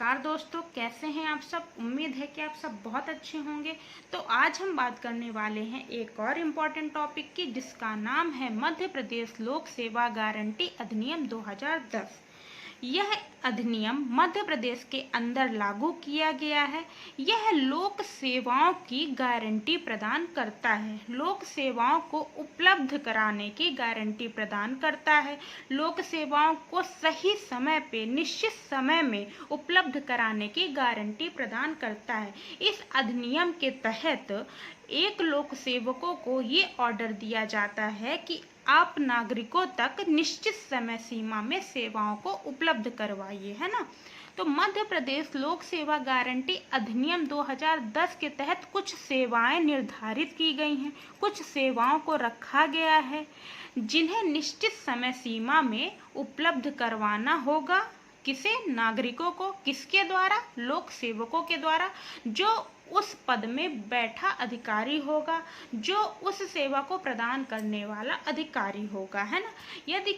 नमस्कार दोस्तों, कैसे हैं आप सब। उम्मीद है कि आप सब बहुत अच्छे होंगे। तो आज हम बात करने वाले हैं एक और इम्पॉर्टेंट टॉपिक की, जिसका नाम है मध्य प्रदेश लोक सेवा गारंटी अधिनियम 2010। यह अधिनियम मध्य प्रदेश के अंदर लागू किया गया है। यह लोक सेवाओं की गारंटी प्रदान करता है, लोक सेवाओं को उपलब्ध कराने की गारंटी प्रदान करता है, लोक सेवाओं को सही समय पे निश्चित समय में उपलब्ध कराने की गारंटी प्रदान करता है। इस अधिनियम के तहत एक लोक सेवकों को ये ऑर्डर दिया जाता है कि आप नागरिकों तक निश्चित समय सीमा में सेवाओं को उपलब्ध करवाइए, है ना। तो मध्य प्रदेश लोक सेवा गारंटी अधिनियम 2010 के तहत कुछ सेवाएं निर्धारित की गई हैं, कुछ सेवाओं को रखा गया है जिन्हें निश्चित समय सीमा में उपलब्ध करवाना होगा। किसे? नागरिकों को। किसके द्वारा? लोक सेवकों के द्वारा, जो उस पद में बैठा अधिकारी होगा, जो उस सेवा को प्रदान करने वाला अधिकारी होगा, है ना। यदि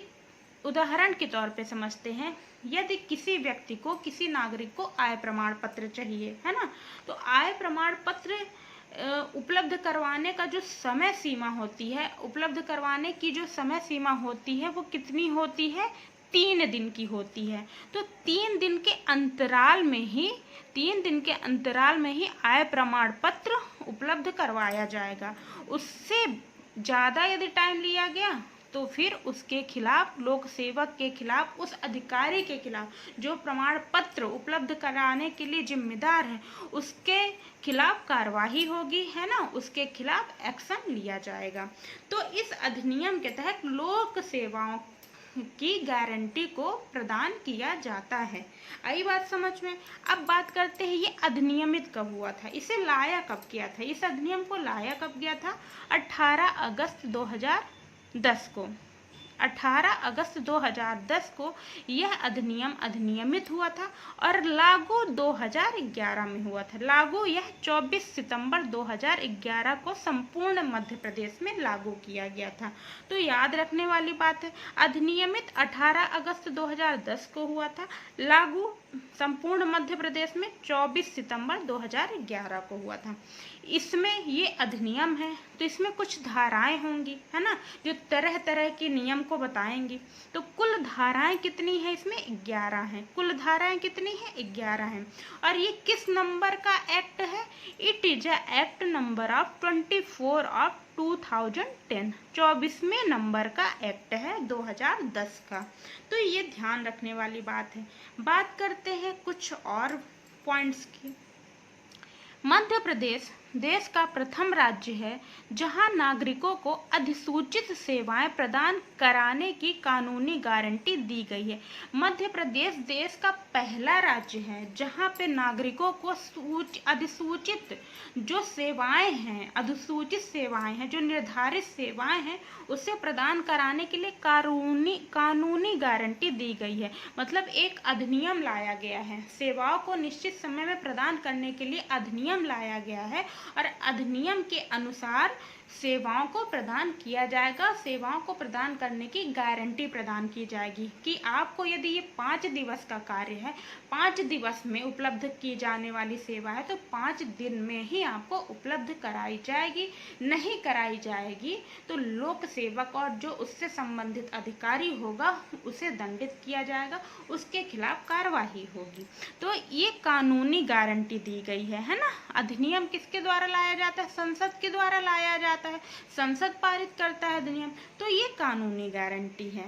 उदाहरण के तौर पे समझते हैं, यदि किसी व्यक्ति को, किसी नागरिक को आय प्रमाण पत्र चाहिए, है ना, तो आय प्रमाण पत्र उपलब्ध करवाने का जो समय सीमा होती है, उपलब्ध करवाने की जो समय सीमा होती है, वो कितनी होती है? 3 दिन की होती है। तो 3 दिन के अंतराल में ही आय प्रमाण पत्र उपलब्ध करवाया जाएगा। उससे ज़्यादा यदि टाइम लिया गया तो फिर उसके खिलाफ, लोक सेवक के खिलाफ, उस अधिकारी के खिलाफ जो प्रमाण पत्र उपलब्ध कराने के लिए जिम्मेदार है, उसके खिलाफ कार्रवाई होगी, है ना, उसके खिलाफ एक्शन लिया जाएगा। तो इस अधिनियम के तहत लोक सेवाओं की गारंटी को प्रदान किया जाता है। आई बात समझ में। अब बात करते हैं ये अधिनियमित कब हुआ था, इसे लाया कब गया था, इस अधिनियम को लाया कब गया था? 18 अगस्त 2010 को। 18 अगस्त 2010 को यह अधिनियम अधिनियमित हुआ था और लागू 2011 में हुआ था। लागू यह 24 सितंबर 2011 को संपूर्ण मध्य प्रदेश में लागू किया गया था। तो याद रखने वाली बात है, अधिनियमित 18 अगस्त 2010 को हुआ था, लागू संपूर्ण मध्य प्रदेश में 24 सितंबर 2011 को हुआ था। इसमें ये अधिनियम है तो इसमें कुछ धाराएं होंगी, है ना, जो तरह तरह के नियम को बताएंगी। तो कुल धाराएं कितनी है? इसमें 11 हैं। कुल धाराएं कितनी है? 11 हैं। और ये किस नंबर का एक्ट है? It is a act number of 24 of 2010। 24वें नंबर का एक्ट है 2010 का। तो ये ध्यान रखने वाली बात है। बात करते हैं कुछ और पॉइंट्स की। मध्य प्रदेश देश का प्रथम राज्य है जहां नागरिकों को अधिसूचित सेवाएं प्रदान कराने की कानूनी गारंटी दी गई है। मध्य प्रदेश देश का पहला राज्य है जहां पे नागरिकों को अधिसूचित जो सेवाएं हैं, अधिसूचित सेवाएं हैं, जो निर्धारित सेवाएं हैं, उसे प्रदान कराने के लिए कानूनी गारंटी दी गई है। मतलब एक अधिनियम लाया गया है, सेवाओं को निश्चित समय में प्रदान करने के लिए अधिनियम लाया गया है और अधिनियम के अनुसार सेवाओं को प्रदान किया जाएगा। सेवाओं को प्रदान करने की गारंटी प्रदान की जाएगी कि आपको यदि ये 5 दिवस का कार्य है, 5 दिवस में उपलब्ध की जाने वाली सेवा है, तो 5 दिन में ही आपको उपलब्ध कराई जाएगी। नहीं कराई जाएगी तो लोक सेवक और जो उससे संबंधित अधिकारी होगा उसे दंडित किया जाएगा, उसके खिलाफ कार्रवाई होगी। तो ये कानूनी गारंटी दी गई है ना। अधिनियम किसके द्वारा लाया जाता है? संसद के द्वारा लाया जाता है, संसद पारित करता है अधिनियम। तो ये कानूनी गारंटी है।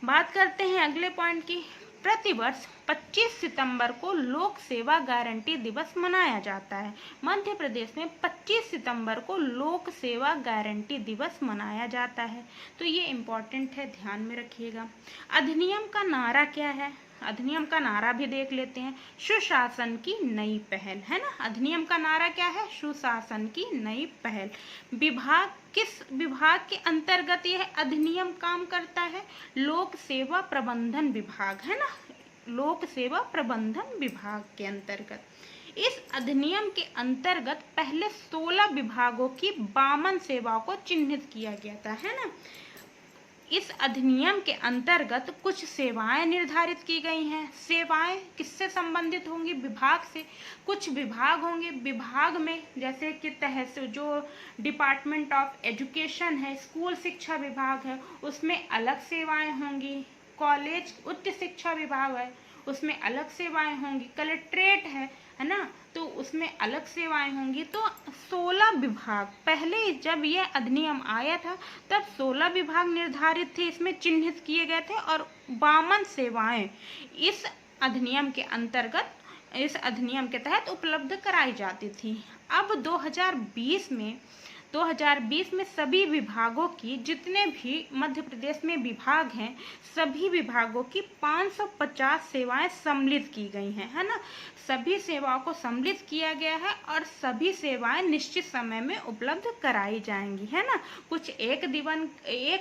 बात करते हैं अगले पॉइंट की। प्रतिवर्ष 25 सितंबर को लोक सेवा गारंटी दिवस मनाया जाता है। मध्य प्रदेश में 25 सितंबर को लोक सेवा गारंटी दिवस मनाया जाता है। तो ये इम्पोर्टेंट है, ध्यान में रखिएगा। अधिनियम का नारा क्या है? अधिनियम का नारा भी देख लेते हैं। सुशासन की नई पहल, है ना। अधिनियम का नारा क्या है? सुशासन की नई पहल। विभाग, किस विभाग के अंतर्गत यह अधिनियम काम करता है? लोक सेवा प्रबंधन विभाग, है ना, लोक सेवा प्रबंधन विभाग के अंतर्गत। इस अधिनियम के अंतर्गत पहले 16 विभागों की 52 सेवाओं को चिन्हित किया गया था, है ना। इस अधिनियम के अंतर्गत कुछ सेवाएं निर्धारित की गई हैं। सेवाएं किससे संबंधित होंगी? विभाग से। कुछ विभाग होंगे, विभाग में जैसे कि तहसील जो डिपार्टमेंट ऑफ एजुकेशन है, स्कूल शिक्षा विभाग है, उसमें अलग सेवाएं होंगी। कॉलेज उच्च शिक्षा विभाग है, उसमें अलग सेवाएं होंगी। कलेक्ट्रेट है ना, तो उसमें अलग सेवाएं होंगी। तो 16 विभाग, पहले जब यह अधिनियम आया था तब 16 विभाग निर्धारित थे, इसमें चिन्हित किए गए थे, और 52 सेवाएं इस अधिनियम के अंतर्गत, इस अधिनियम के तहत उपलब्ध कराई जाती थी। अब 2020 में सभी विभागों की, जितने भी मध्य प्रदेश में विभाग हैं, सभी विभागों की 550 सेवाएं सम्मिलित की गई हैं, है ना। सभी सेवाओं को सम्मिलित किया गया है और सभी सेवाएं निश्चित समय में उपलब्ध कराई जाएंगी, है ना। कुछ एक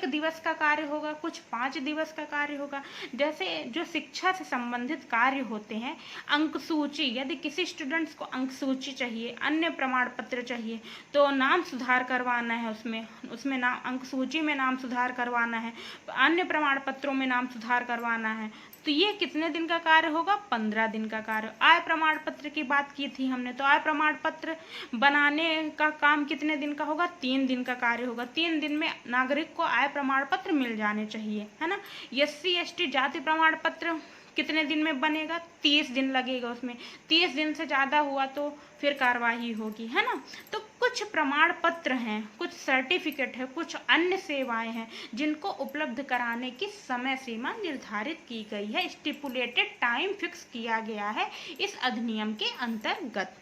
दिवस का कार्य होगा, कुछ 5 दिवस का कार्य होगा। जैसे जो शिक्षा से संबंधित कार्य होते हैं, अंक सूची, यदि किसी स्टूडेंट्स को अंक सूची चाहिए, अन्य प्रमाण पत्र चाहिए, तो नाम सुधार करवाना है, उसमें नाम, अंक सूची में नाम सुधार करवाना है, अन्य प्रमाण पत्रों में नाम सुधार करवाना है, तो ये कितने दिन का कार्य होगा? 15 दिन का कार्य। आय प्रमाण पत्र की बात की थी हमने, तो आय प्रमाण पत्र बनाने का काम कितने दिन का होगा? 3 दिन का कार्य होगा। 3 दिन में नागरिक को आय प्रमाण पत्र मिल जाने चाहिए, है ना। SC ST जाति प्रमाण पत्र कितने दिन में बनेगा? 30 दिन लगेगा उसमें। 30 दिन से ज़्यादा हुआ तो फिर कार्रवाई होगी, है ना। तो कुछ प्रमाण पत्र हैं, कुछ सर्टिफिकेट है, कुछ अन्य सेवाएं हैं जिनको उपलब्ध कराने की समय सीमा निर्धारित की गई है, स्टिपुलेटेड टाइम फिक्स किया गया है इस अधिनियम के अंतर्गत।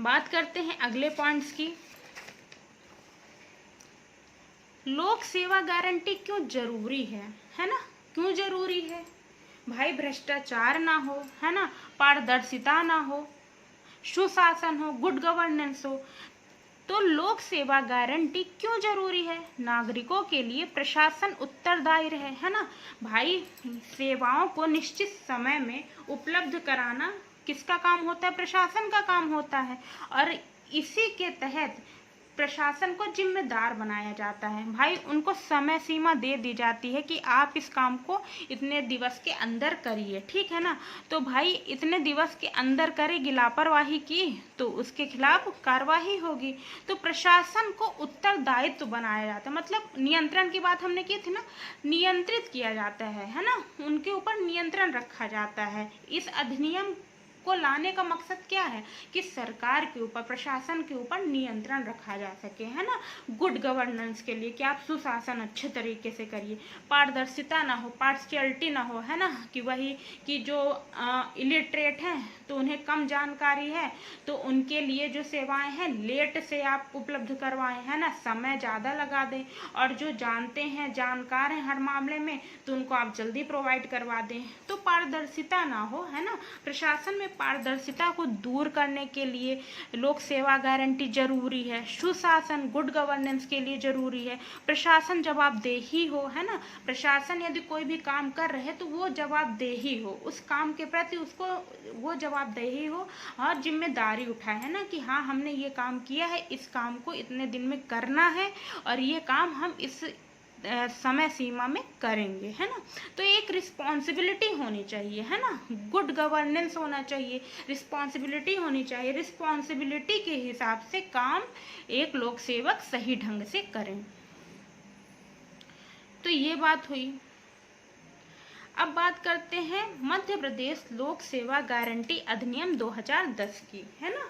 बात करते हैं अगले पॉइंट्स की। लोक सेवा गारंटी क्यों जरूरी है ना। क्यों जरूरी है? भाई भ्रष्टाचार ना हो, है ना, पारदर्शिता ना हो, सुशासन हो, गुड गवर्नेंस हो, तो लोक सेवा गारंटी क्यों जरूरी है? नागरिकों के लिए प्रशासन उत्तरदायी रहे, है ना। भाई सेवाओं को निश्चित समय में उपलब्ध कराना किसका काम होता है? प्रशासन का काम होता है, और इसी के तहत प्रशासन को जिम्मेदार बनाया जाता है। भाई उनको समय सीमा दे दी जाती है कि आप इस काम को इतने दिवस के अंदर करिए, ठीक है ना। तो भाई इतने दिवस के अंदर करेगी, लापरवाही की तो उसके खिलाफ कार्रवाई होगी। तो प्रशासन को उत्तरदायित्व बनाया जाता है, मतलब नियंत्रण की बात हमने की थी ना, नियंत्रित किया जाता है ना, उनके ऊपर नियंत्रण रखा जाता है। इस अधिनियम को लाने का मकसद क्या है? कि सरकार के ऊपर, प्रशासन के ऊपर नियंत्रण रखा जा सके, है ना, गुड गवर्नेंस के लिए, कि आप सुशासन अच्छे तरीके से करिए, पारदर्शिता ना हो, पार्शियलिटी ना हो, है ना, कि वही कि जो इलिटरेट हैं तो उन्हें कम जानकारी है तो उनके लिए जो सेवाएं हैं लेट से आप उपलब्ध करवाएं, है ना, समय ज़्यादा लगा दें, और जो जानते हैं, जानकार हैं हर मामले में, तो उनको आप जल्दी प्रोवाइड करवा दें। तो पारदर्शिता ना हो, है ना। प्रशासन में पारदर्शिता को दूर करने के लिए लोक सेवा गारंटी जरूरी है। सुशासन, गुड गवर्नेंस के लिए जरूरी है। प्रशासन जवाबदेही हो, है ना, प्रशासन यदि कोई भी काम कर रहे तो वो जवाबदेही हो, उस काम के प्रति उसको वो जवाबदेही हो और जिम्मेदारी उठाए, है ना, कि हाँ हमने ये काम किया है, इस काम को इतने दिन में करना है और ये काम हम इस समय सीमा में करेंगे, है ना। तो एक रिस्पॉन्सिबिलिटी होनी चाहिए, है ना, गुड गवर्नेंस होना चाहिए, रिस्पॉन्सिबिलिटी होनी चाहिए। रिस्पॉन्सिबिलिटी के हिसाब से काम एक लोक सेवक सही ढंग से करें। तो ये बात हुई। अब बात करते हैं मध्य प्रदेश लोक सेवा गारंटी अधिनियम 2010 की, है ना।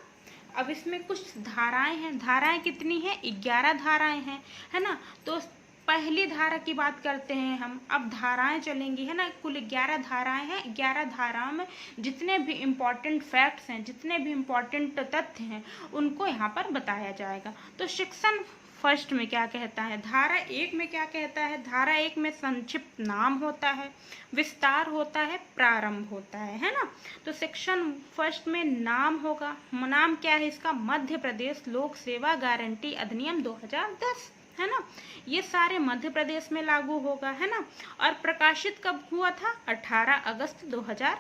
अब इसमें कुछ धाराएं हैं। धाराएं कितनी हैं? 11 धाराएं हैं, है ना। तो पहली धारा की बात करते हैं हम। अब धाराएं चलेंगी, है ना, कुल 11 धाराएं हैं। 11 धाराओं में जितने भी इम्पोर्टेंट फैक्ट्स हैं, जितने भी इम्पोर्टेंट तथ्य हैं, उनको यहाँ पर बताया जाएगा। तो सेक्शन फर्स्ट में क्या कहता है? धारा 1 में क्या कहता है? धारा 1 में संक्षिप्त नाम होता है, विस्तार होता है, प्रारंभ होता है ना। तो सेक्शन फर्स्ट में नाम होगा। नाम क्या है इसका? मध्य प्रदेश लोक सेवा गारंटी अधिनियम 2010, है ना। ये सारे मध्य प्रदेश में लागू होगा, है ना। और प्रकाशित कब हुआ था? 18 अगस्त 2010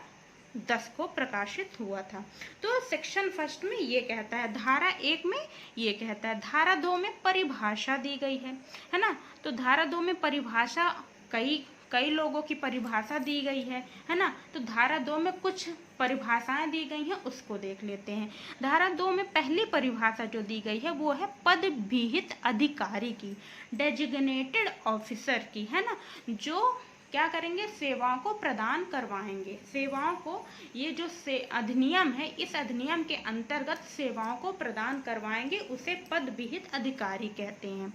2010 को प्रकाशित हुआ था। तो सेक्शन फर्स्ट में ये कहता है, धारा 1 में ये कहता है। धारा 2 में परिभाषा दी गई है ना। तो धारा 2 में परिभाषा कई लोगों की परिभाषा दी गई है ना। तो धारा 2 में कुछ परिभाषाएं दी गई हैं, उसको देख लेते हैं। धारा 2 में पहली परिभाषा जो दी गई है वो है पद विहित अधिकारी की, डेजिग्नेटेड ऑफिसर की, है ना, जो क्या करेंगे, सेवाओं को प्रदान करवाएंगे। सेवाओं को, ये जो अधिनियम है, इस अधिनियम के अंतर्गत सेवाओं को प्रदान करवाएंगे, उसे पद विहित अधिकारी कहते हैं।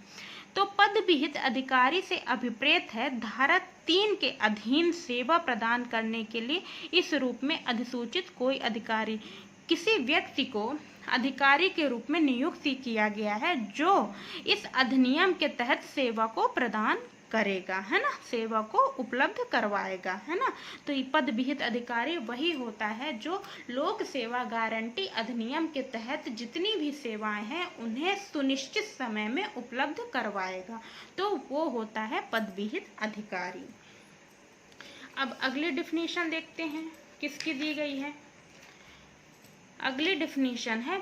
तो पद विहित अधिकारी से अभिप्रेत है धारा 3 के अधीन सेवा प्रदान करने के लिए इस रूप में अधिसूचित कोई अधिकारी किसी व्यक्ति को अधिकारी के रूप में नियुक्त किया गया है जो इस अधिनियम के तहत सेवा को प्रदान करेगा, है ना, सेवा को उपलब्ध करवाएगा, है ना। तो ये पद विहित अधिकारी वही होता है जो लोक सेवा गारंटी अधिनियम के तहत जितनी भी सेवाएं हैं उन्हें सुनिश्चित समय में उपलब्ध करवाएगा। तो वो होता है पद विहित अधिकारी। अब अगली डिफिनीशन देखते हैं किसकी दी गई है। अगली डिफिनीशन है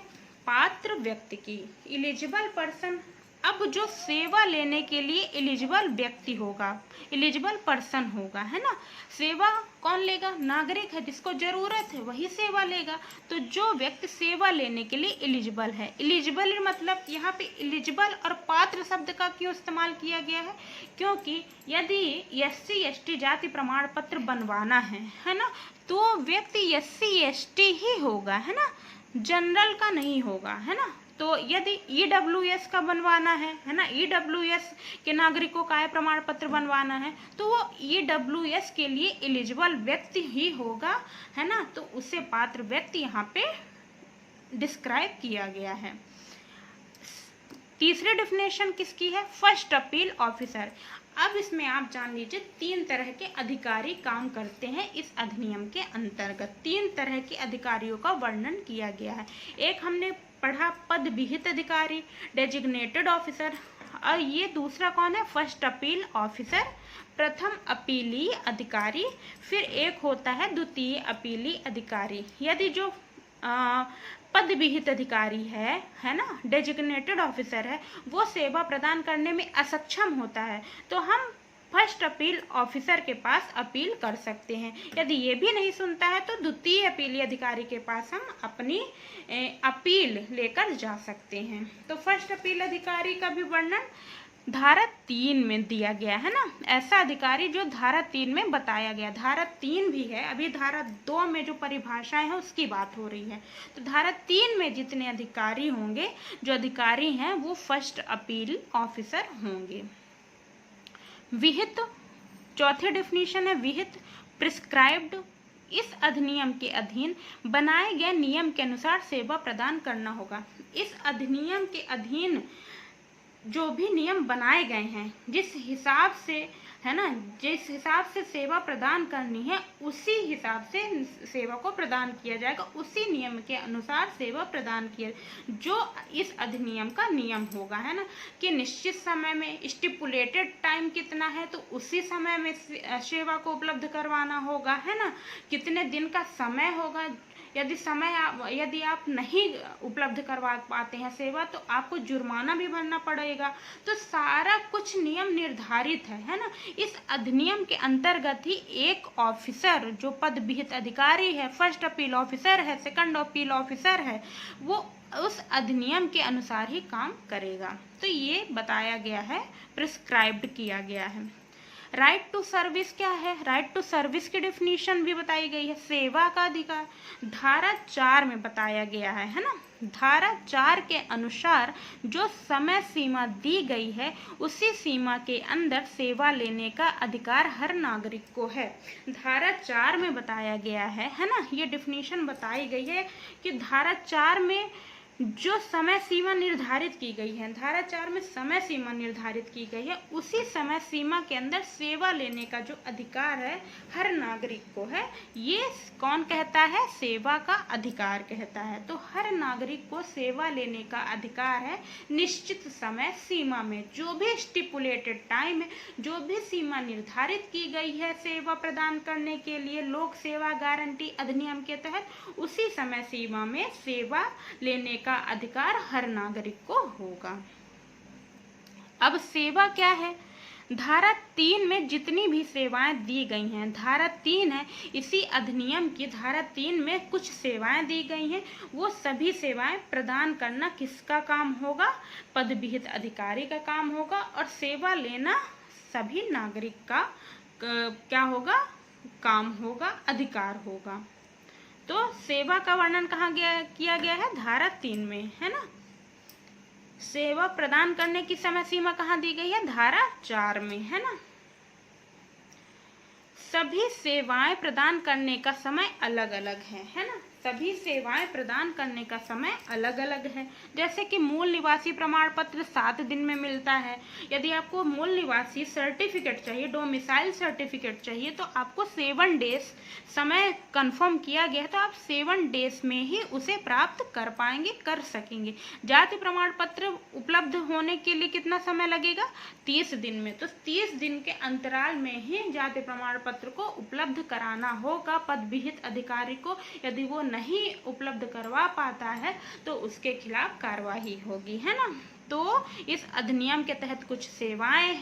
पात्र व्यक्ति की, एलिजिबल पर्सन। अब जो सेवा लेने के लिए एलिजिबल व्यक्ति होगा, एलिजिबल पर्सन होगा, है ना। सेवा कौन लेगा, नागरिक है, जिसको जरूरत है वही सेवा लेगा। तो जो व्यक्ति सेवा लेने के लिए एलिजिबल है, एलिजिबल मतलब यहाँ पे एलिजिबल और पात्र शब्द का क्यों इस्तेमाल किया गया है, क्योंकि यदि SC ST जाति प्रमाण पत्र बनवाना है ना, तो व्यक्ति SC ST ही होगा, है ना, जनरल का नहीं होगा, है ना। तो यदि EWS का बनवाना है ना, EWS के नागरिकों का आय प्रमाण पत्र बनवाना है, तो वो EWS के लिए एलिजिबल व्यक्ति ही होगा, है ना। तो उसे पात्र व्यक्ति यहाँ पे डिस्क्राइब किया गया है। तीसरी डेफिनेशन किसकी है, फर्स्ट अपील ऑफिसर। अब इसमें आप जान लीजिए 3 तरह के अधिकारी काम करते हैं इस अधिनियम के अंतर्गत। 3 तरह के अधिकारियों का वर्णन किया गया है। एक हमने पढ़ा पद विहित अधिकारी, डेजिग्नेटेड ऑफिसर, और ये दूसरा कौन है, फर्स्ट अपील ऑफिसर, प्रथम अपीली अधिकारी। फिर एक होता है द्वितीय अपीली अधिकारी। यदि जो पद विहित अधिकारी है ना, डेजिग्नेटेड ऑफिसर है, वो सेवा प्रदान करने में असक्षम होता है, तो हम फर्स्ट अपील ऑफिसर के पास अपील कर सकते हैं। यदि ये भी नहीं सुनता है तो द्वितीय अपीली अधिकारी के पास हम अपनी अपील लेकर जा सकते हैं। तो फर्स्ट अपील अधिकारी का भी वर्णन धारा 3 में दिया गया है ना, ऐसा अधिकारी जो धारा 3 में बताया गया। धारा 3 भी है, अभी धारा 2 में जो परिभाषाएं हैं उसकी बात हो रही है। तो धारा 3 में जितने अधिकारी होंगे, जो अधिकारी हैं, वो फर्स्ट अपील ऑफिसर होंगे। विहित, चौथी डेफिनेशन है विहित, प्रिस्क्राइब्ड, इस अधिनियम के अधीन बनाए गए नियम के अनुसार सेवा प्रदान करना होगा। इस अधिनियम के अधीन जो भी नियम बनाए गए हैं, जिस हिसाब से, है ना, जिस हिसाब से सेवा प्रदान करनी है उसी हिसाब से सेवा को प्रदान किया जाएगा, उसी नियम के अनुसार सेवा प्रदान किया, जो इस अधिनियम का नियम होगा, है ना, कि निश्चित समय में स्टिपुलेटेड टाइम कितना है तो उसी समय में सेवा को उपलब्ध करवाना होगा, है ना, कितने दिन का समय होगा, यदि आप नहीं उपलब्ध करवा पाते हैं सेवा तो आपको जुर्माना भी भरना पड़ेगा। तो सारा कुछ नियम निर्धारित है ना। इस अधिनियम के अंतर्गत ही एक ऑफिसर जो पद विहित अधिकारी है, फर्स्ट अपील ऑफिसर है, सेकंड अपील ऑफिसर है, वो उस अधिनियम के अनुसार ही काम करेगा। तो ये बताया गया है, प्रिस्क्राइब्ड किया गया है। राइट टू सर्विस क्या है, राइट टू सर्विस की डेफिनेशन भी बताई गई है। सेवा का अधिकार धारा 4 में बताया गया है ना। धारा 4 के अनुसार जो समय सीमा दी गई है उसी सीमा के अंदर सेवा लेने का अधिकार हर नागरिक को है। धारा 4 में बताया गया है ना। ये डेफिनेशन बताई गई है कि धारा 4 में जो समय सीमा निर्धारित की गई है, धारा 4 में समय सीमा निर्धारित की गई है, उसी समय सीमा के अंदर सेवा लेने का जो अधिकार है हर नागरिक को है, ये कौन कहता है? सेवा का अधिकार कहता है। तो हर नागरिक को सेवा लेने का अधिकार है निश्चित समय सीमा में। जो भी स्टिपुलेटेड टाइम है, जो भी सीमा निर्धारित की गई है सेवा प्रदान करने के लिए लोक सेवा गारंटी अधिनियम के तहत, उसी समय सीमा में सेवा लेने का अधिकार हर नागरिक को होगा। अब सेवा क्या है? धारा 3 में जितनी भी सेवाएं दी गई हैं, धारा 3 है इसी अधिनियम की, धारा 3 में कुछ सेवाएं दी गई हैं, वो सभी सेवाएं प्रदान करना किसका काम होगा? पद विहित अधिकारी का काम होगा। और सेवा लेना सभी नागरिक का क्या होगा? काम होगा, अधिकार होगा। तो सेवा का वर्णन कहाँ किया गया है? धारा 3 में, है ना। सेवा प्रदान करने की समय सीमा कहाँ दी गई है? धारा 4 में, है ना। सभी सेवाएं प्रदान करने का समय अलग अलग है ना। सभी सेवाएं प्रदान करने का समय अलग अलग है। जैसे कि मूल निवासी प्रमाण पत्र 7 दिन में मिलता है। यदि आपको मूल निवासी सर्टिफिकेट चाहिए, डोमिसाइल सर्टिफिकेट चाहिए, तो आपको 7 डेज समय कंफर्म किया गया है, तो आप 7 डेज में ही उसे प्राप्त कर पाएंगे, कर सकेंगे। जाति प्रमाण पत्र उपलब्ध होने के लिए कितना समय लगेगा? 30 दिन में। तो 30 दिन के अंतराल में ही जाति प्रमाण पत्र को उपलब्ध कराना होगा पद विहित अधिकारी को। यदि वो नहीं उपलब्ध करवा पाता है तो उसके खिलाफ कार्रवाई होगी, है ना। तो इस अधिनियम के तहत कुछ सेवाएं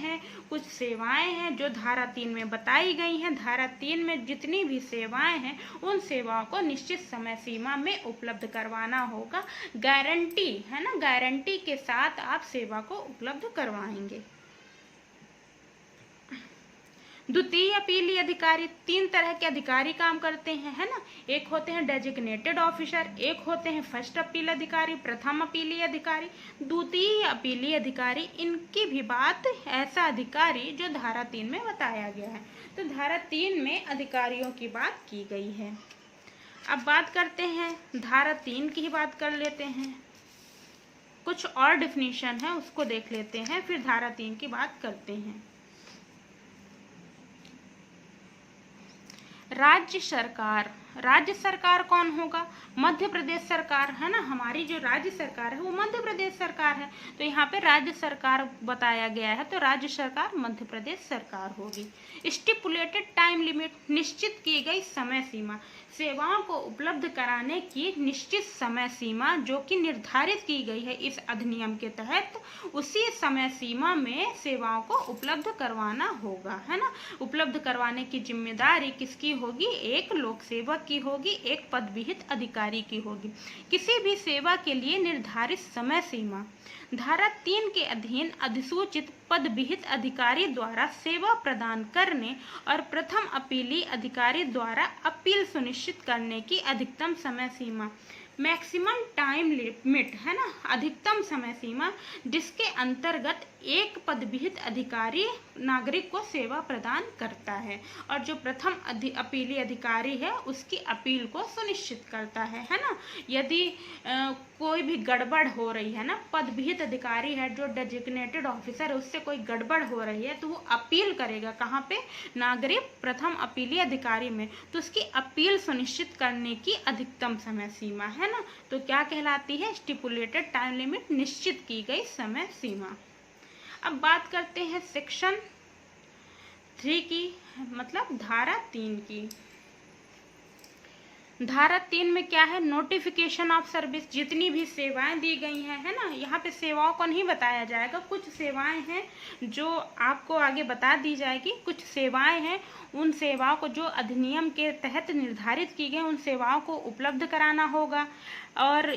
हैं जो धारा 3 में बताई गई हैं। धारा 3 में जितनी भी सेवाएं हैं उन सेवाओं को निश्चित समय सीमा में उपलब्ध करवाना होगा। गारंटी, है ना, गारंटी के साथ आप सेवा को उपलब्ध करवाएंगे। द्वितीय अपीली अधिकारी, 3 तरह के अधिकारी काम करते हैं, है ना। एक होते हैं डेजिग्नेटेड ऑफिसर, एक होते हैं फर्स्ट अपील अधिकारी, प्रथम अपीली अधिकारी, द्वितीय अपीली अधिकारी। इनकी भी बात ऐसा अधिकारी जो धारा 3 में बताया गया है। तो धारा 3 में अधिकारियों की बात की गई है। अब बात करते हैं धारा 3 की ही बात कर लेते हैं। कुछ और डिफिनीशन है उसको देख लेते हैं, फिर धारा 3 की बात करते हैं। राज्य सरकार कौन होगा? मध्य प्रदेश सरकार, है ना। हमारी जो राज्य सरकार है वो मध्य प्रदेश सरकार है। तो यहाँ पे राज्य सरकार बताया गया है, तो राज्य सरकार मध्य प्रदेश सरकार होगी। स्टिपुलेटेड टाइम लिमिट, निश्चित की गई समय सीमा, सेवाओं को उपलब्ध कराने की निश्चित समय सीमा जो कि निर्धारित की गई है इस अधिनियम के तहत, उसी समय सीमा में सेवाओं को उपलब्ध करवाना होगा, है ना। उपलब्ध करवाने की जिम्मेदारी किसकी होगी? एक लोक सेवक की होगी, एक पद विहित अधिकारी की होगी। किसी भी सेवा के लिए निर्धारित समय सीमा धारा 3 के अधीन अधिसूचित पद विहित अधिकारी द्वारा सेवा प्रदान करने और प्रथम अपीली अधिकारी द्वारा अपील सुनिश्चित करने की अधिकतम समय सीमा, मैक्सिमम टाइम लिमिट, है ना, अधिकतम समय सीमा जिसके अंतर्गत एक पद विहित अधिकारी नागरिक को सेवा प्रदान करता है और जो प्रथम अपीली अधिकारी है उसकी अपील को सुनिश्चित करता है ना। यदि कोई भी गड़बड़ हो रही है ना, पद विहित अधिकारी है जो डेजिग्नेटेड ऑफिसर है, उससे कोई गड़बड़ हो रही है तो वो अपील करेगा कहाँ पे? नागरिक प्रथम अपीली अधिकारी में। तो उसकी अपील सुनिश्चित करने की अधिकतम समय सीमा, है ना, तो क्या कहलाती है? स्टिपुलेटेड टाइम लिमिट, निश्चित की गई समय सीमा। अब बात करते हैं सेक्शन 3 की, मतलब धारा 3 की। धारा 3 में क्या है? नोटिफिकेशन ऑफ सर्विस, जितनी भी सेवाएं दी गई हैं, है ना। यहाँ पे सेवाओं को नहीं बताया जाएगा, कुछ सेवाएं हैं जो आपको आगे बता दी जाएगी। कुछ सेवाएं हैं, उन सेवाओं को जो अधिनियम के तहत निर्धारित की गई उन सेवाओं को उपलब्ध कराना होगा। और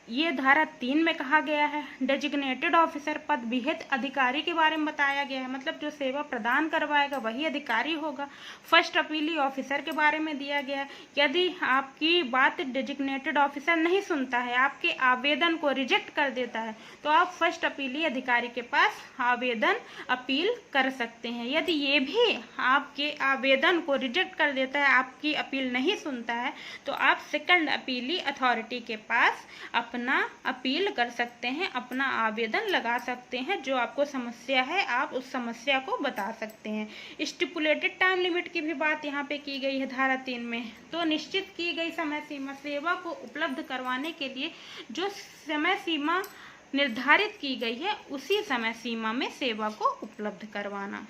ये धारा 3 में कहा गया है। डेजिग्नेटेड ऑफिसर, पद विहित अधिकारी के बारे में बताया गया है, मतलब जो सेवा प्रदान करवाएगा वही अधिकारी होगा। फर्स्ट अपीली ऑफिसर के बारे में दिया गया है, यदि आपकी बात डेजिग्नेटेड ऑफिसर नहीं सुनता है, आपके आवेदन को रिजेक्ट कर देता है, तो आप फर्स्ट अपीली अधिकारी के पास आवेदन अपील कर सकते हैं। यदि ये भी आपके आवेदन को रिजेक्ट कर देता है, आपकी अपील नहीं सुनता है, तो आप सेकंड अपीली अथॉरिटी के पास अपनी अपना अपील कर सकते हैं, अपना आवेदन लगा सकते हैं। जो आपको समस्या है आप उस समस्या को बता सकते हैं। स्टिपुलेटेड टाइम लिमिट की भी बात यहाँ पे की गई है धारा 3 में। तो निश्चित की गई समय सीमा, सेवा को उपलब्ध करवाने के लिए जो समय सीमा निर्धारित की गई है उसी समय सीमा में सेवा को उपलब्ध करवाना।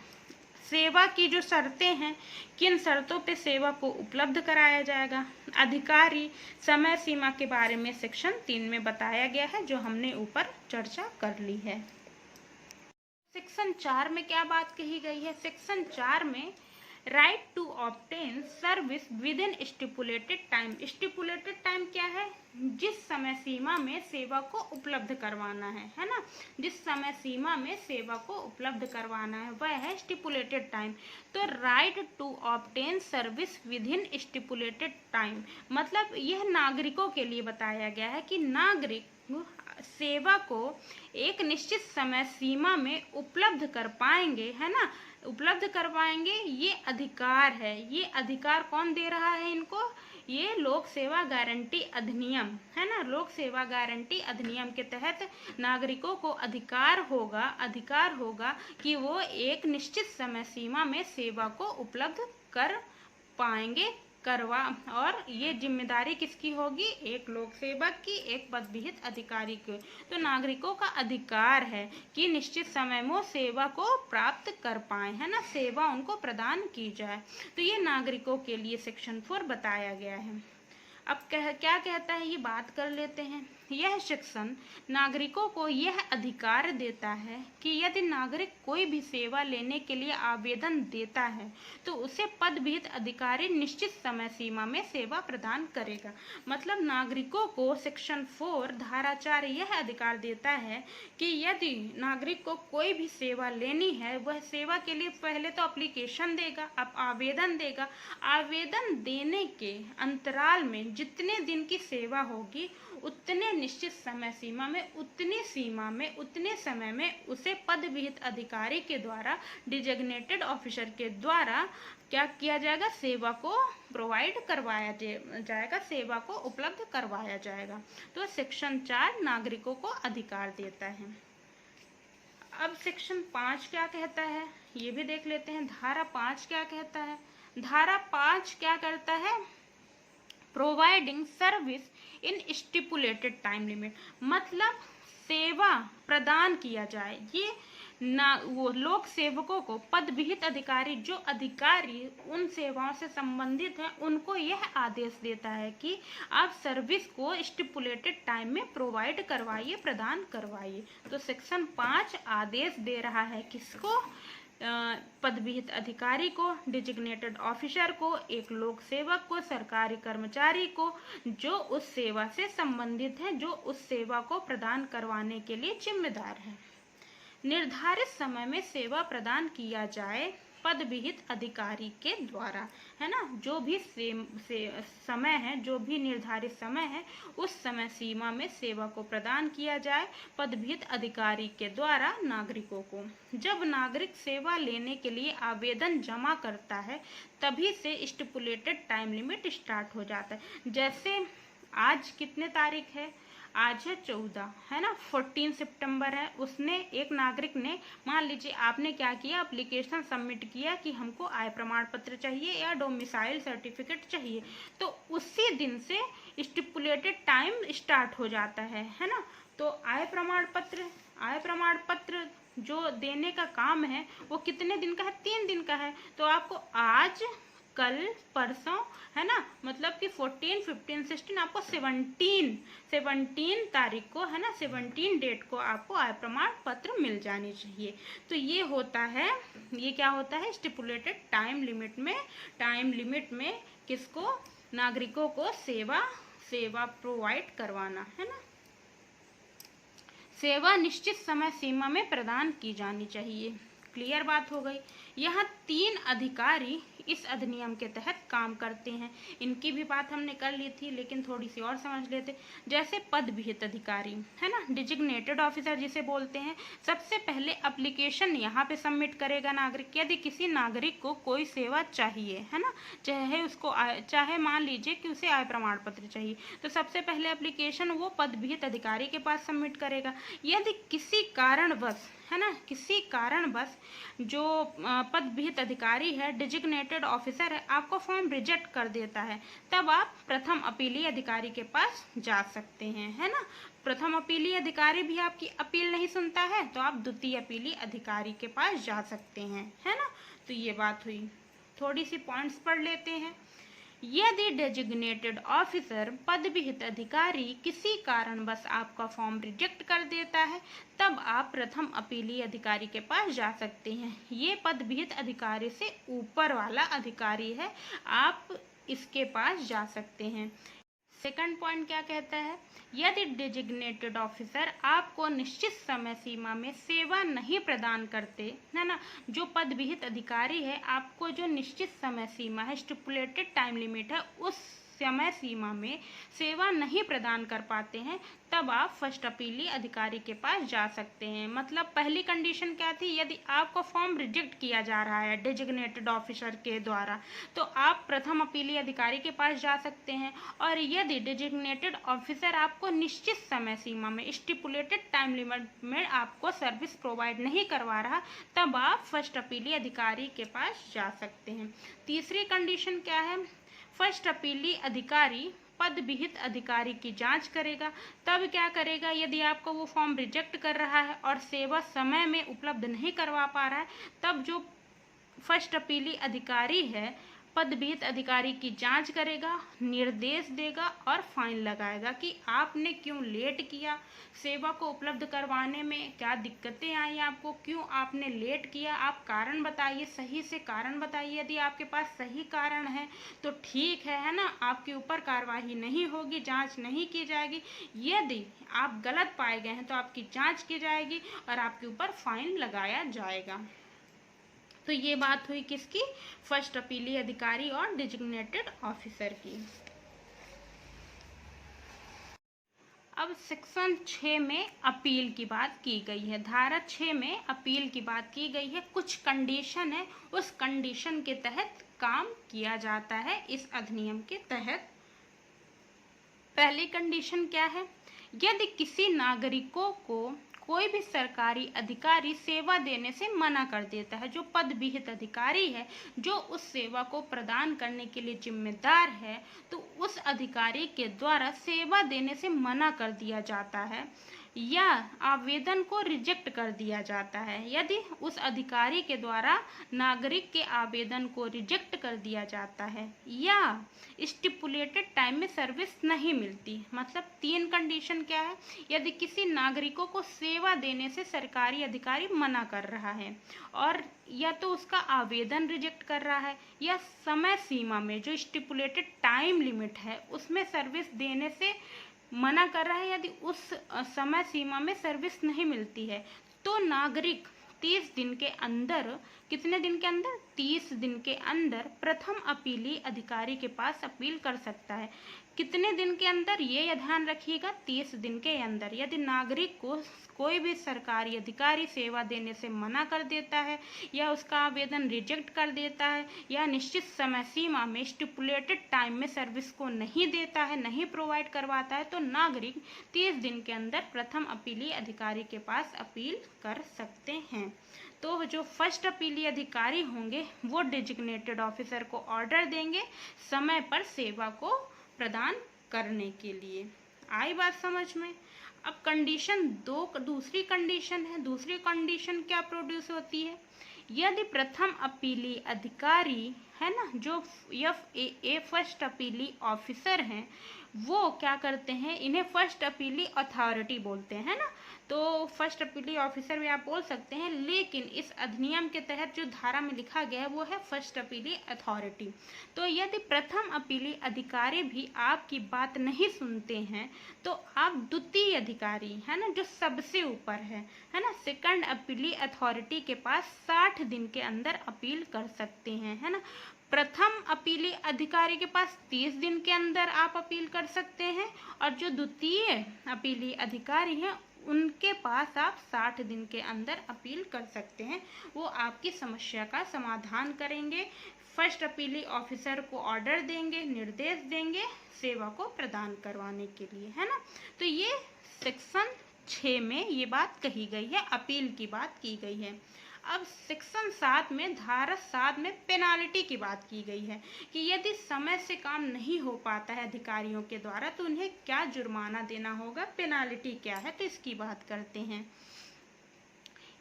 सेवा की जो शर्तें हैं, किन शर्तों पे सेवा को उपलब्ध कराया जाएगा, अधिकारी समय सीमा के बारे में सेक्शन 3 में बताया गया है, जो हमने ऊपर चर्चा कर ली है। सेक्शन 4 में क्या बात कही गई है? सेक्शन 4 में right to obtain service within stipulated time. Stipulated time क्या है? जिस समय सीमा में सेवा को उपलब्ध करवाना है ना, जिस समय सीमा में सेवा को उपलब्ध करवाना है वह है स्टिपुलेटेड टाइम। तो right to obtain service within stipulated time मतलब यह नागरिकों के लिए बताया गया है कि नागरिक सेवा को एक निश्चित समय सीमा में उपलब्ध कर पाएंगे, है ना, उपलब्ध करवाएंगे। ये अधिकार है। ये अधिकार कौन दे रहा है इनको? ये लोक सेवा गारंटी अधिनियम, है ना। लोक सेवा गारंटी अधिनियम के तहत नागरिकों को अधिकार होगा कि वो एक निश्चित समय सीमा में सेवा को उपलब्ध कर पाएंगे, और ये जिम्मेदारी किसकी होगी? एक लोक सेवक की, एक पद विहित अधिकारी की। तो नागरिकों का अधिकार है कि निश्चित समय में सेवा को प्राप्त कर पाए, है ना, सेवा उनको प्रदान की जाए। तो ये नागरिकों के लिए सेक्शन 4 बताया गया है। अब क्या कहता है ये बात कर लेते हैं। यह सेक्शन नागरिकों को यह अधिकार देता है कि यदि नागरिक कोई भी सेवा लेने के लिए आवेदन देता है तो उसे पद विहित अधिकारी निश्चित समय सीमा में सेवा प्रदान करेगा। मतलब नागरिकों को सेक्शन 4 धारा 4 यह अधिकार देता है कि यदि नागरिक को कोई भी सेवा लेनी है, वह सेवा के लिए पहले तो एप्लीकेशन देगा, अब आवेदन देगा। आवेदन देने के अंतराल में जितने दिन की सेवा होगी उतने निश्चित समय सीमा में, उतने समय में उसे पद विहित अधिकारी के द्वारा, डिजिग्नेटेड ऑफिसर के द्वारा क्या किया जाएगा? सेवा को प्रोवाइड करवाया जाएगा, सेवा को उपलब्ध करवाया जाएगा। तो सेक्शन 4 नागरिकों को अधिकार देता है। अब सेक्शन 5 क्या कहता है ये भी देख लेते हैं। धारा 5 क्या कहता है? धारा 5 क्या करता है? Providing service in stipulated time limit मतलब सेवा प्रदान किया जाए। ये वो लोक सेवकों को पद विहित अधिकारी, जो अधिकारी उन सेवाओं से संबंधित हैं, उनको यह आदेश देता है कि आप सर्विस को स्टिपुलेटेड टाइम में प्रोवाइड करवाइए, प्रदान करवाइए। तो सेक्शन 5 आदेश दे रहा है किसको? पद विहित अधिकारी को, डिजिग्नेटेड ऑफिसर को, एक लोक सेवक को, सरकारी कर्मचारी को, जो उस सेवा से संबंधित है, जो उस सेवा को प्रदान करवाने के लिए जिम्मेदार है। निर्धारित समय में सेवा प्रदान किया जाए पद विहित अधिकारी के द्वारा, है ना। जो भी समय है, जो भी निर्धारित समय है, उस समय सीमा में सेवा को प्रदान किया जाए पद विहित अधिकारी के द्वारा नागरिकों को। जब नागरिक सेवा लेने के लिए आवेदन जमा करता है तभी से स्टिपुलेटेड टाइम लिमिट स्टार्ट हो जाता है। जैसे आज कितने तारीख है? आज है 14, है ना, 14 सितंबर है। उसने, एक नागरिक ने, मान लीजिए आपने क्या किया, एप्लीकेशन सबमिट किया कि हमको आय प्रमाण पत्र चाहिए या डोमिसाइल सर्टिफिकेट चाहिए, तो उसी दिन से स्टिपुलेटेड टाइम स्टार्ट हो जाता है ना। तो आय प्रमाण पत्र जो देने का काम है वो कितने दिन का है? 3 दिन का है। तो आपको आज, कल, परसों, है ना, मतलब कि 14, 15, 16 आपको 17 तारीख को, है ना, 17 डेट को आपको आय प्रमाण पत्र मिल जानी चाहिए। तो ये होता है, ये क्या होता है? स्टिपुलेटेड टाइम लिमिट में किसको? नागरिकों को सेवा प्रोवाइड करवाना, है ना। सेवा निश्चित समय सीमा में प्रदान की जानी चाहिए। क्लियर बात हो गई। यहाँ 3 अधिकारी इस अधिनियम के तहत काम करते हैं। इनकी भी बात हमने कर ली थी, लेकिन थोड़ी सी और समझ लेते। जैसे पद विहित अधिकारी है ना, डिजिग्नेटेड ऑफिसर जिसे बोलते हैं, सबसे पहले एप्लीकेशन यहाँ पे सबमिट करेगा नागरिक। यदि किसी नागरिक को कोई सेवा चाहिए है ना, चाहे मान लीजिए कि उसे आय प्रमाण पत्र चाहिए, तो सबसे पहले एप्लीकेशन वो पद विहित अधिकारी के पास सबमिट करेगा। यदि किसी कारणवश है ना, किसी कारणवश जो पद विहित अधिकारी है, डिजिग्नेटेड ऑफिसर है, आपको फॉर्म रिजेक्ट कर देता है, तब आप प्रथम अपीलीय अधिकारी के पास जा सकते हैं, है ना। प्रथम अपीलीय अधिकारी भी आपकी अपील नहीं सुनता है, तो आप द्वितीय अपीलीय अधिकारी के पास जा सकते हैं, है ना। तो ये बात हुई। थोड़ी सी पॉइंट्स पढ़ लेते हैं। यदि डेजिग्नेटेड ऑफिसर पद विहित अधिकारी किसी कारणवश आपका फॉर्म रिजेक्ट कर देता है, तब आप प्रथम अपीलीय अधिकारी के पास जा सकते हैं। ये पद विहित अधिकारी से ऊपर वाला अधिकारी है, आप इसके पास जा सकते हैं। सेकंड पॉइंट क्या कहता है, यदि डेजिग्नेटेड ऑफिसर आपको निश्चित समय सीमा में सेवा नहीं प्रदान करते है ना, जो पद विहित अधिकारी है आपको जो निश्चित समय सीमा है, स्टिपुलेटेड टाइम लिमिट है, उस समय सीमा में सेवा नहीं प्रदान कर पाते हैं, तब आप फर्स्ट अपीलीय अधिकारी के पास जा सकते हैं। मतलब पहली कंडीशन क्या थी, यदि आपका फॉर्म रिजेक्ट किया जा रहा है डेजिग्नेटेड ऑफिसर के द्वारा, तो आप प्रथम अपीलीय अधिकारी के पास जा सकते हैं। और यदि डेजिग्नेटेड ऑफिसर आपको निश्चित समय सीमा में, स्टिपुलेटेड टाइम लिमिट में आपको सर्विस प्रोवाइड नहीं करवा रहा, तब आप फर्स्ट अपीलीय अधिकारी के पास जा सकते हैं। तीसरी कंडीशन क्या है, फर्स्ट अपीलीय अधिकारी पद विहित अधिकारी की जांच करेगा। तब क्या करेगा, यदि आपको वो फॉर्म रिजेक्ट कर रहा है और सेवा समय में उपलब्ध नहीं करवा पा रहा है, तब जो फर्स्ट अपीलीय अधिकारी है पद विहित अधिकारी की जांच करेगा, निर्देश देगा और फाइन लगाएगा कि आपने क्यों लेट किया, सेवा को उपलब्ध करवाने में क्या दिक्कतें आई आपको, क्यों आपने लेट किया, आप कारण बताइए, सही से कारण बताइए। यदि आपके पास सही कारण है तो ठीक है ना, आपके ऊपर कार्रवाई नहीं होगी, जांच नहीं की जाएगी। यदि आप गलत पाए गए हैं तो आपकी जांच की जाएगी और आपके ऊपर फाइन लगाया जाएगा। तो ये बात हुई किसकी, फर्स्ट अपीलीय अधिकारी और डिजिग्नेटेड ऑफिसर की। अब सेक्शन 6 में अपील की बात की गई है। धारा 6 में अपील की बात की गई है। कुछ कंडीशन है, उस कंडीशन के तहत काम किया जाता है इस अधिनियम के तहत। पहली कंडीशन क्या है, यदि किसी नागरिकों को कोई भी सरकारी अधिकारी सेवा देने से मना कर देता है, जो पद विहित अधिकारी है, जो उस सेवा को प्रदान करने के लिए जिम्मेदार है, तो उस अधिकारी के द्वारा सेवा देने से मना कर दिया जाता है या आवेदन को रिजेक्ट कर दिया जाता है। यदि उस अधिकारी के द्वारा नागरिक के आवेदन को रिजेक्ट कर दिया जाता है या स्टिपुलेटेड टाइम में सर्विस नहीं मिलती, मतलब 3 कंडीशन क्या है, यदि किसी नागरिकों को सेवा देने से सरकारी अधिकारी मना कर रहा है और या तो उसका आवेदन रिजेक्ट कर रहा है या समय सीमा में जो स्टिपुलेटेड टाइम लिमिट है उसमें सर्विस देने से मना कर रहा है, यदि उस समय सीमा में सर्विस नहीं मिलती है, तो नागरिक 30 दिन के अंदर, कितने दिन के अंदर, 30 दिन के अंदर प्रथम अपीलीय अधिकारी के पास अपील कर सकता है। कितने दिन के अंदर, ये ध्यान रखिएगा, 30 दिन के अंदर। यदि नागरिक को कोई भी सरकारी अधिकारी सेवा देने से मना कर देता है या उसका आवेदन रिजेक्ट कर देता है या निश्चित समय सीमा में स्टिपुलेटेड टाइम में सर्विस को नहीं देता है, नहीं प्रोवाइड करवाता है, तो नागरिक 30 दिन के अंदर प्रथम अपीलीय अधिकारी के पास अपील कर सकते हैं। तो जो फर्स्ट अपीलीय अधिकारी होंगे वो डेजिग्नेटेड ऑफिसर को ऑर्डर देंगे समय पर सेवा को प्रदान करने के लिए। आई बात समझ में। अब कंडीशन 2, दूसरी कंडीशन है। दूसरी कंडीशन क्या प्रोड्यूस होती है, यदि प्रथम अपीलीय अधिकारी है ना, जो FAA फर्स्ट अपीलीय ऑफिसर हैं, वो क्या करते हैं, इन्हें फर्स्ट अपीलीय अथॉरिटी बोलते हैं ना, तो फर्स्ट अपीलीय ऑफिसर भी आप बोल सकते हैं, लेकिन इस अधिनियम के तहत जो धारा में लिखा गया है वो है फर्स्ट अपीलीय अथॉरिटी। तो यदि प्रथम अपीलीय अधिकारी भी आपकी बात नहीं सुनते हैं तो आप द्वितीय अधिकारी है ना, जो सबसे ऊपर है ना, सेकंड अपीलीय अथॉरिटी के पास 60 दिन के अंदर अपील कर सकते हैं, है ना। प्रथम अपीली अधिकारी के पास 30 दिन के अंदर आप अपील कर सकते हैं, और जो द्वितीय अपीली अधिकारी हैं उनके पास आप 60 दिन के अंदर अपील कर सकते हैं। वो आपकी समस्या का समाधान करेंगे, फर्स्ट अपीली ऑफिसर को ऑर्डर देंगे, निर्देश देंगे सेवा को प्रदान करवाने के लिए, है ना। तो ये सेक्शन 6 में ये बात कही गई है, अपील की बात की गई है। अब सेक्शन 7 में, धारा 7 में पेनाल्टी की बात की गई है कि यदि समय से काम नहीं हो पाता है अधिकारियों के द्वारा तो उन्हें क्या जुर्माना देना होगा, पेनाल्टी क्या है, तो इसकी बात करते हैं।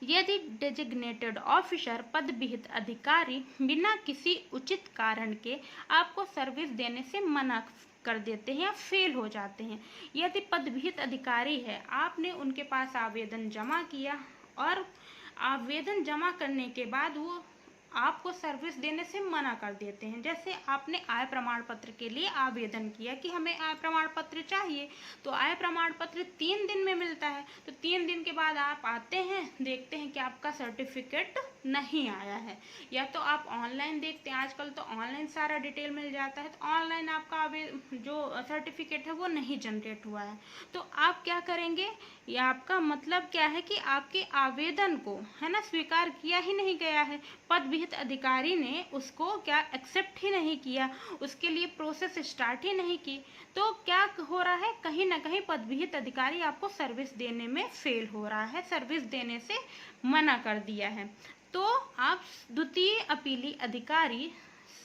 यदि डेजिग्नेटेड ऑफिसर पद विहित अधिकारी बिना किसी उचित कारण के आपको सर्विस देने से मना कर देते हैं या फेल हो जाते हैं, यदि पद विहित अधिकारी है, आपने उनके पास आवेदन जमा किया और आवेदन जमा करने के बाद वो आपको सर्विस देने से मना कर देते हैं। जैसे आपने आय प्रमाण पत्र के लिए आवेदन किया कि हमें आय प्रमाण पत्र चाहिए, तो आय प्रमाण पत्र 3 दिन में मिलता है, तो 3 दिन के बाद आप आते हैं, देखते हैं कि आपका सर्टिफिकेट नहीं आया है, या तो आप ऑनलाइन देखते हैं, आजकल तो ऑनलाइन सारा डिटेल मिल जाता है, तो ऑनलाइन आपका जो सर्टिफिकेट है वो नहीं जनरेट हुआ है, तो आप क्या करेंगे, ये आपका मतलब क्या है कि आपके आवेदन को, है ना, स्वीकार किया ही नहीं गया है, पद विहित अधिकारी ने उसको क्या एक्सेप्ट ही नहीं किया, उसके लिए प्रोसेस स्टार्ट ही नहीं की, तो क्या हो रहा है, कहीं ना कहीं पद विहित अधिकारी आपको सर्विस देने में फेल हो रहा है, सर्विस देने से मना कर दिया है। तो आप द्वितीय अपीली अधिकारी,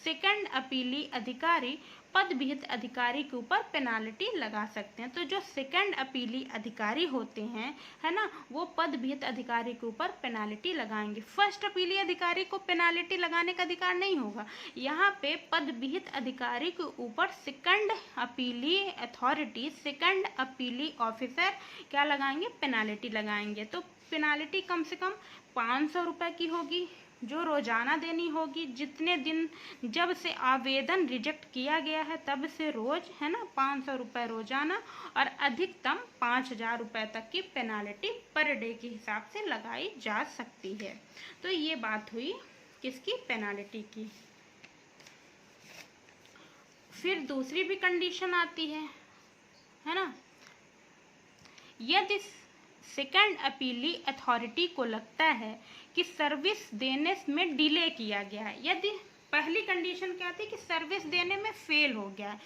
सेकंड अपीली अधिकारी, पद विहित अधिकारी के ऊपर पेनाल्टी लगा सकते हैं। तो जो सेकंड अपीली अधिकारी होते हैं, है ना, वो पद विहित अधिकारी के ऊपर पेनाल्टी लगाएंगे। फर्स्ट अपीली अधिकारी को पेनाल्टी लगाने का अधिकार नहीं होगा। यहाँ पे पद विहित अधिकारी के ऊपर सेकंड अपीली अथॉरिटी, सेकंड अपीली ऑफिसर क्या लगाएंगे, पेनाल्टी लगाएंगे। तो पेनाल्टी कम से कम 500 रुपये की होगी, जो रोजाना देनी होगी, जितने दिन जब से आवेदन रिजेक्ट किया गया है तब से रोज, है ना, 500 रुपये रोजाना, और अधिकतम 5000 रुपये तक की पेनाल्टी पर डे के हिसाब से लगाई जा सकती है। तो ये बात हुई किसकी, पेनाल्टी की। फिर दूसरी भी कंडीशन आती है ना, यदि सेकंड अपीली अथॉरिटी को लगता है कि सर्विस देने में डिले किया गया है, यदि पहली कंडीशन क्या थी कि सर्विस देने में फेल हो गया है,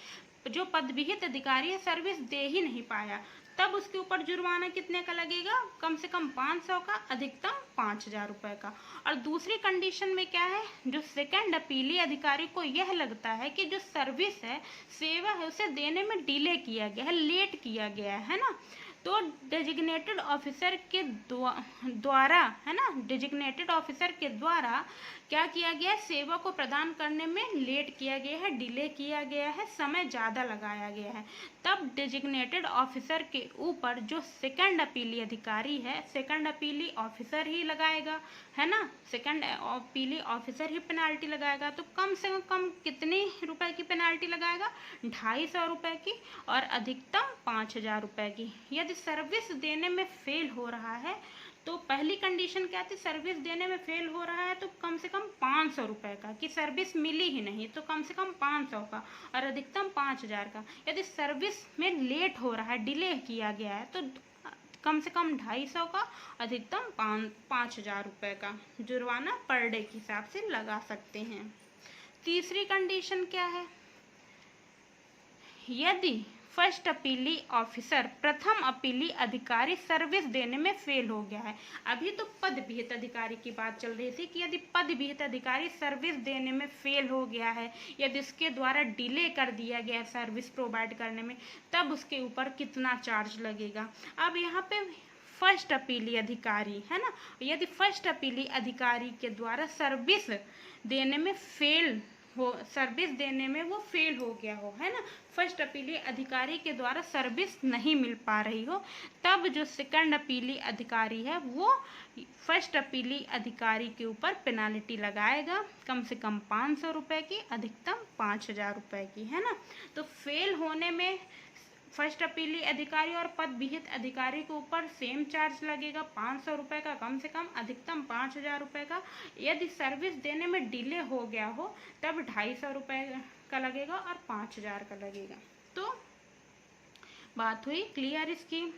जो पद विहित अधिकारी है सर्विस दे ही नहीं पाया, तब उसके ऊपर जुर्माना कितने का लगेगा, कम से कम 500 का, अधिकतम 5000 रुपये का। और दूसरी कंडीशन में क्या है, जो सेकंड अपीली अधिकारी को यह लगता है कि जो सर्विस है, सेवा है, उसे देने में डिले किया गया है, लेट किया गया है ना, तो डेजिग्नेटेड ऑफिसर के द्वारा, है ना, डेजिग्नेटेड ऑफिसर के द्वारा क्या किया गया है, सेवा को प्रदान करने में लेट किया गया है, डिले किया गया है, समय ज़्यादा लगाया गया है, तब डेजिग्नेटेड ऑफिसर के ऊपर जो सेकंड अपीली अधिकारी है, सेकंड अपीली ऑफिसर ही लगाएगा, है ना, सेकंड अपीली ऑफिसर ही पेनाल्टी लगाएगा। तो कम से कम कितने रुपए की पेनाल्टी लगाएगा, 250 रुपये की, और अधिकतम 5000 रुपये की। यदि सर्विस देने में फेल हो रहा है, तो पहली कंडीशन क्या थी, सर्विस देने में फेल हो रहा है तो कम से कम 500 रुपये का, कि सर्विस मिली ही नहीं तो कम से कम 500 का, और अधिकतम 5000 का। यदि सर्विस में लेट हो रहा है, डिले किया गया है, तो कम से कम 250 का, अधिकतम 5000 रुपये का जुर्माना पर डे के हिसाब से लगा सकते हैं। तीसरी कंडीशन क्या है, यदि फर्स्ट अपीली ऑफिसर प्रथम अपीली अधिकारी सर्विस देने में फेल हो गया है। अभी तो पद विहित अधिकारी की बात चल रही थी कि यदि पद विहित अधिकारी सर्विस देने में फेल हो गया है, यदि उसके द्वारा डिले कर दिया गया है सर्विस प्रोवाइड करने में, तब उसके ऊपर कितना चार्ज लगेगा। अब यहाँ पे फर्स्ट अपीली अधिकारी, है ना, यदि फर्स्ट अपीली अधिकारी के द्वारा सर्विस देने में सर्विस देने में वो फेल हो गया हो, है ना, फर्स्ट अपीली अधिकारी के द्वारा सर्विस नहीं मिल पा रही हो, तब जो सेकंड अपीली अधिकारी है वो फर्स्ट अपीली अधिकारी के ऊपर पेनाल्टी लगाएगा, कम से कम 500 रुपये की, अधिकतम 5000 रुपये की, है ना। तो फेल होने में फर्स्ट अपीली अधिकारी और पद विहित अधिकारी के ऊपर सेम चार्ज लगेगा, 500 रुपये का कम से कम, अधिकतम 5,000 रुपये का। यदि सर्विस देने में डिले हो गया हो तब 250 रुपये का लगेगा और 5,000 का लगेगा। तो बात हुई क्लियर इसकी।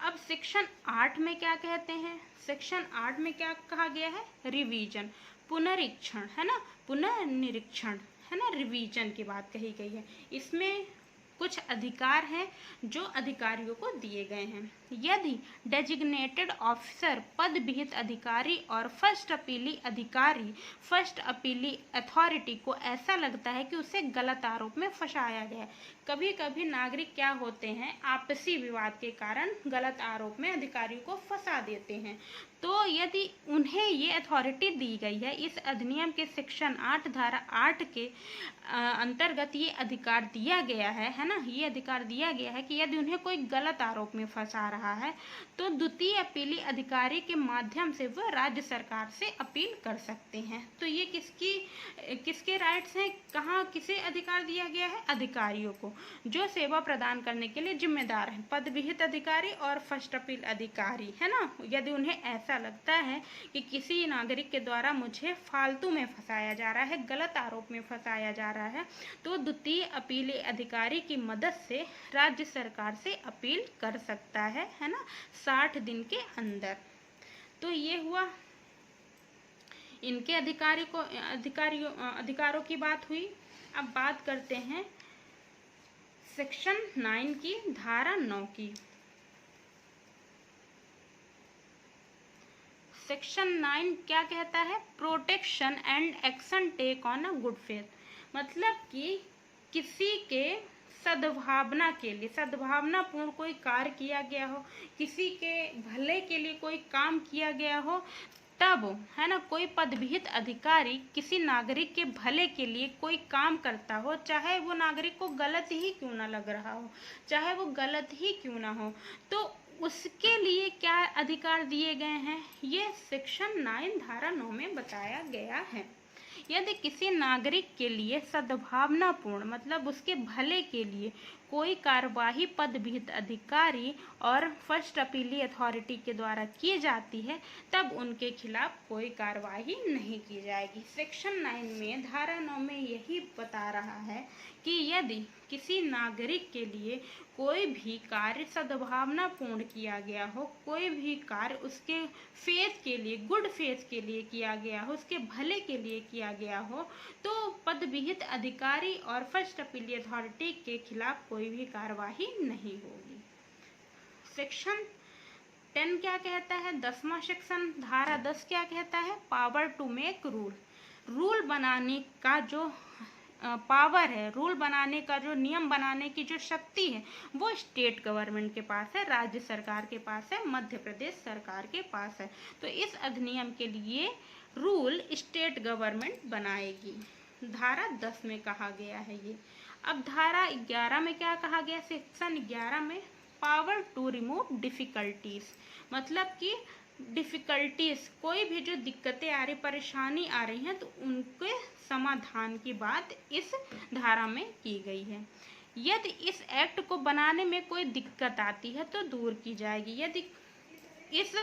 अब सेक्शन 8 में क्या कहते हैं? सेक्शन 8 में क्या कहा गया है? रिवीजन, पुनरीक्षण, है ना, पुनर्निरीक्षण, है ना, रिवीजन की बात कही गई है। इसमें कुछ अधिकार हैं जो अधिकारियों को दिए गए हैं। यदि डेजिग्नेटेड ऑफिसर, पद विहित अधिकारी और फर्स्ट अपीली अधिकारी, फर्स्ट अपीली अथॉरिटी को ऐसा लगता है कि उसे गलत आरोप में फंसाया गया है। कभी कभी नागरिक क्या होते हैं, आपसी विवाद के कारण गलत आरोप में अधिकारियों को फंसा देते हैं। तो यदि उन्हें ये अथॉरिटी दी गई है, इस अधिनियम के सेक्शन 8 धारा 8 के अंतर्गत ये अधिकार दिया गया है ना, ये अधिकार दिया गया है कि यदि उन्हें कोई गलत आरोप में फंसा रहा है तो द्वितीय अपीली अधिकारी के माध्यम से वह राज्य सरकार से अपील कर सकते हैं। तो ये किसके राइट्स हैं? कहाँ किसे अधिकार दिया गया है? अधिकारियों को, जो सेवा प्रदान करने के लिए जिम्मेदार हैं, पद विहित अधिकारी और फर्स्ट अपील अधिकारी, है ना। यदि उन्हें ऐसा लगता है कि किसी नागरिक के द्वारा मुझे फालतू में फंसाया जा रहा है, गलत आरोप में फंसाया जा रहा है, तो द्वितीय अपीली अधिकारी की मदद से राज्य सरकार से अपील कर सकता है ना, 60 दिन के अंदर। तो ये हुआ इनके अधिकारों की बात हुई। अब बात करते हैं सेक्शन 9 की, धारा 9 की। सेक्शन 9 क्या कहता है? Protection and action take on a good faith, मतलब कि किसी के सद्भावना के लिए, सद्भावनापूर्ण कोई कार्य किया गया हो, किसी के भले के लिए कोई काम किया गया हो, तब, है ना, कोई पद विहित अधिकारी किसी नागरिक के भले के लिए कोई काम करता हो, चाहे वो नागरिक को गलत ही क्यों ना लग रहा हो, चाहे वो गलत ही क्यों ना हो, तो उसके लिए क्या अधिकार दिए गए हैं? ये सेक्शन 9 धारा 9 में बताया गया है। यदि किसी नागरिक के लिए सद्भावनापूर्ण, मतलब उसके भले के लिए कोई कार्यवाही पद विहित अधिकारी और फर्स्ट अपीली अथॉरिटी के द्वारा की जाती है, तब उनके खिलाफ कोई कार्यवाही नहीं की जाएगी। सेक्शन 9 में, धारा 9 में यही बता रहा है कि यदि किसी नागरिक के लिए कोई भी कार्य सद्भावनापूर्ण किया गया हो, कोई भी कार्य उसके फेथ के लिए, गुड फेथ के लिए किया गया हो, उसके भले के लिए किया गया हो, तो पद विहित अधिकारी और फर्स्ट अपील अथॉरिटी के खिलाफ कोई भी कार्यवाही नहीं होगी। सेक्शन 10 क्या कहता है? 10वां सेक्शन, धारा 10 क्या कहता है? Power to make rule, rule बनाने का जो पावर है, रूल बनाने का जो, नियम बनाने की जो शक्ति है, वो स्टेट गवर्नमेंट के पास है, राज्य सरकार के पास है, मध्य प्रदेश सरकार के पास है। तो इस अधिनियम के लिए रूल स्टेट गवर्नमेंट बनाएगी, धारा 10 में कहा गया है ये। अब धारा 11 में क्या कहा गया? सेक्शन 11 में पावर टू रिमूव डिफिकल्टीज, मतलब कि डिफिकल्टीज, कोई भी जो दिक्कतें आ रही, परेशानी आ रही हैं, तो उनके समाधान की बात इस धारा में की गई है। यदि इस एक्ट को बनाने में कोई दिक्कत आती है तो दूर की जाएगी। यदि इस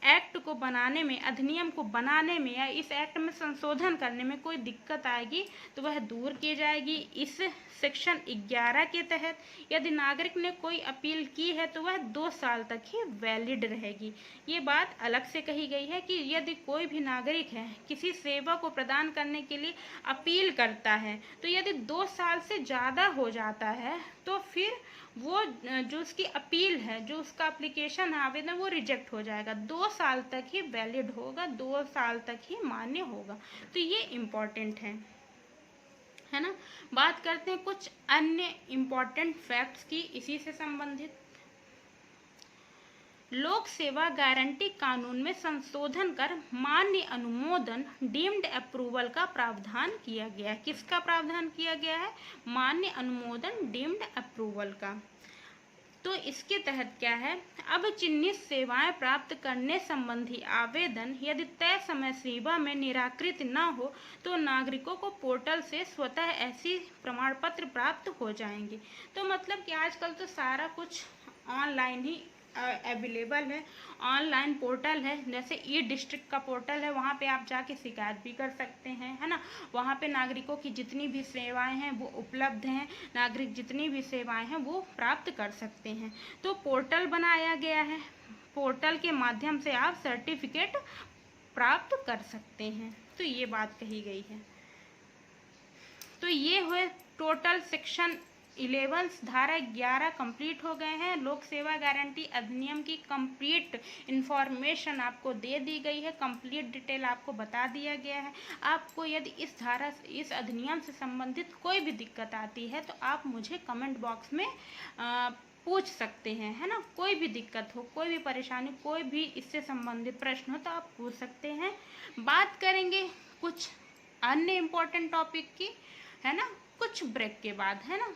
एक्ट को बनाने में, अधिनियम को बनाने में या इस एक्ट में संशोधन करने में कोई दिक्कत आएगी तो वह दूर की जाएगी। इस सेक्शन 11 के तहत यदि नागरिक ने कोई अपील की है तो वह 2 साल तक ही वैलिड रहेगी। ये बात अलग से कही गई है कि यदि कोई भी नागरिक है किसी सेवा को प्रदान करने के लिए अपील करता है, तो यदि 2 साल से ज़्यादा हो जाता है तो फिर वो जो उसकी अपील है, जो उसका एप्लीकेशन है, आवेदन, वो रिजेक्ट हो जाएगा। 2 साल तक ही वैलिड होगा, 2 साल तक ही मान्य होगा। तो ये इम्पोर्टेंट है ना। बात करते हैं कुछ अन्य इम्पोर्टेंट फैक्ट्स की इसी से संबंधित। लोक सेवा गारंटी कानून में संशोधन कर मान्य अनुमोदन, डीम्ड अप्रूवल का प्रावधान किया गया है। किसका प्रावधान किया गया है? मान्य अनुमोदन, डीम्ड अप्रूवल का। तो इसके तहत क्या है, अब चिन्हित सेवाएं प्राप्त करने संबंधी आवेदन यदि तय समय सीमा में निराकृत न हो तो नागरिकों को पोर्टल से स्वतः ऐसी प्रमाण पत्र प्राप्त हो जाएंगे। तो मतलब कि आजकल तो सारा कुछ ऑनलाइन ही अवेलेबल है, ऑनलाइन पोर्टल है। जैसे ई डिस्ट्रिक्ट का पोर्टल है, वहाँ पे आप जाके शिकायत भी कर सकते हैं, है ना। वहाँ पे नागरिकों की जितनी भी सेवाएं हैं वो उपलब्ध हैं, नागरिक जितनी भी सेवाएं हैं वो प्राप्त कर सकते हैं। तो पोर्टल बनाया गया है, पोर्टल के माध्यम से आप सर्टिफिकेट प्राप्त कर सकते हैं। तो ये बात कही गई है। तो ये हुए टोटल सेक्शन 11 धारा 11 कंप्लीट हो गए हैं। लोक सेवा गारंटी अधिनियम की कंप्लीट इंफॉर्मेशन आपको दे दी गई है, कंप्लीट डिटेल आपको बता दिया गया है। आपको यदि इस अधिनियम से संबंधित कोई भी दिक्कत आती है तो आप मुझे कमेंट बॉक्स में पूछ सकते हैं, है ना। कोई भी दिक्कत हो, कोई भी परेशानी, कोई भी इससे संबंधित प्रश्न हो तो आप पूछ सकते हैं। बात करेंगे कुछ अन्य इम्पोर्टेंट टॉपिक की, है ना, कुछ ब्रेक के बाद, है ना।